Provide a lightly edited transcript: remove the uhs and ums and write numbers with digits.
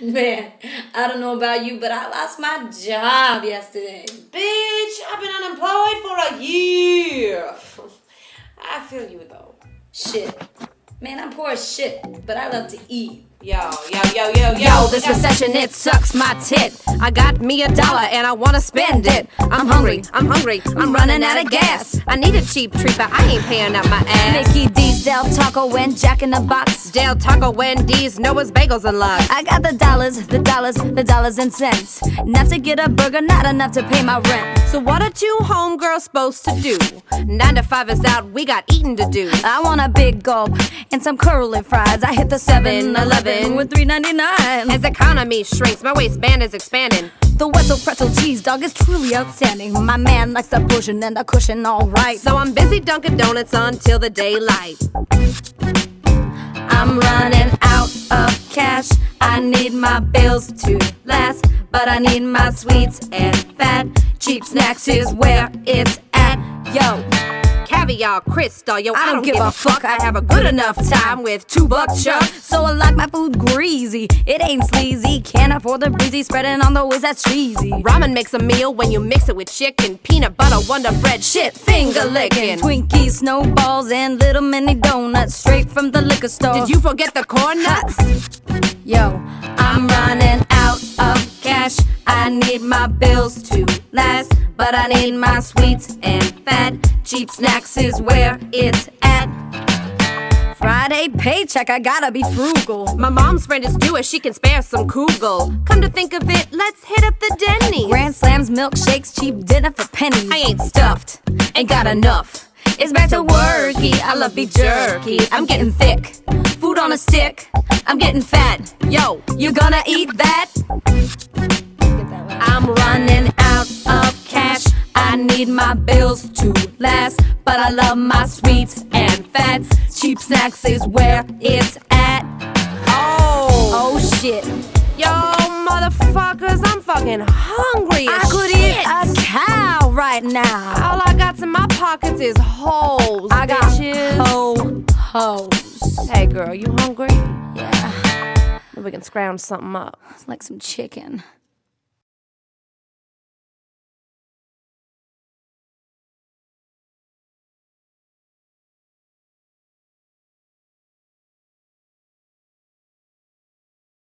Man, I don't know about you, but I lost my job yesterday. Bitch, I've been unemployed for a year. I feel you though. Shit. Man, I'm poor as shit, but I love to eat. Yo, This recession, it sucks my tit. I got me $1 and I wanna spend it. I'm hungry, I'm running out of gas. I need a cheap treat, but I ain't paying out my ass. Mickey D's, Del Taco, and Jack in the Box. Del Taco, Wendy's, Noah's Bagels and Lots. I got the dollars and cents. Enough to get a burger, not enough to pay my rent. So what are two homegirls supposed to do? 9 to 5 is out, we got eating to do. I want a big gulp and some curly fries. I hit the 7-Eleven with $3.99. As economy shrinks, my waistband is expanding. The Wetzel pretzel cheese dog is truly outstanding. My man likes the pushing and the cushion, alright. So I'm busy Dunkin' Donuts until the daylight. I'm running out of cash. I need my bills to last, but I need my sweets and fat. Cheap snacks is where it's at. Yo, Caviar, crystal, yo, I don't give a fuck. I have a good enough time with $2 chuck. so I like my food greasy. It ain't sleazy, can't afford the breezy. Spreading on the ways that's cheesy. Ramen makes a meal when you mix it with chicken. Peanut butter, Wonder Bread, shit, finger licking. Twinkies, snowballs, and little mini donuts straight from the liquor store. Did you forget the corn nuts? Yo, I'm running out of cash. I need my bills to last, but I need my sweets and fat. Cheap snacks is where it's at. Friday paycheck, I gotta be frugal. My mom's friend is Jewish, she can spare some kugel. Come to think of it, let's hit up the Denny's. Grand slams, milkshakes, cheap dinner for pennies. I ain't stuffed, ain't got enough. It's back to worky. I love beef jerky. I'm getting thick. Food on a stick. I'm getting fat. Yo, you gonna eat that? I'm running out of cash. I need my bills to last, but I love my sweets and fats. Cheap snacks is where it's at. Oh shit. Yo, motherfuckers, I'm fucking hungry as I could shit. eat a cow right now. All I got in my pockets is hoes, I got bitches. hoes. Hey girl, you hungry? Yeah, We can scrounge something up. like some chicken.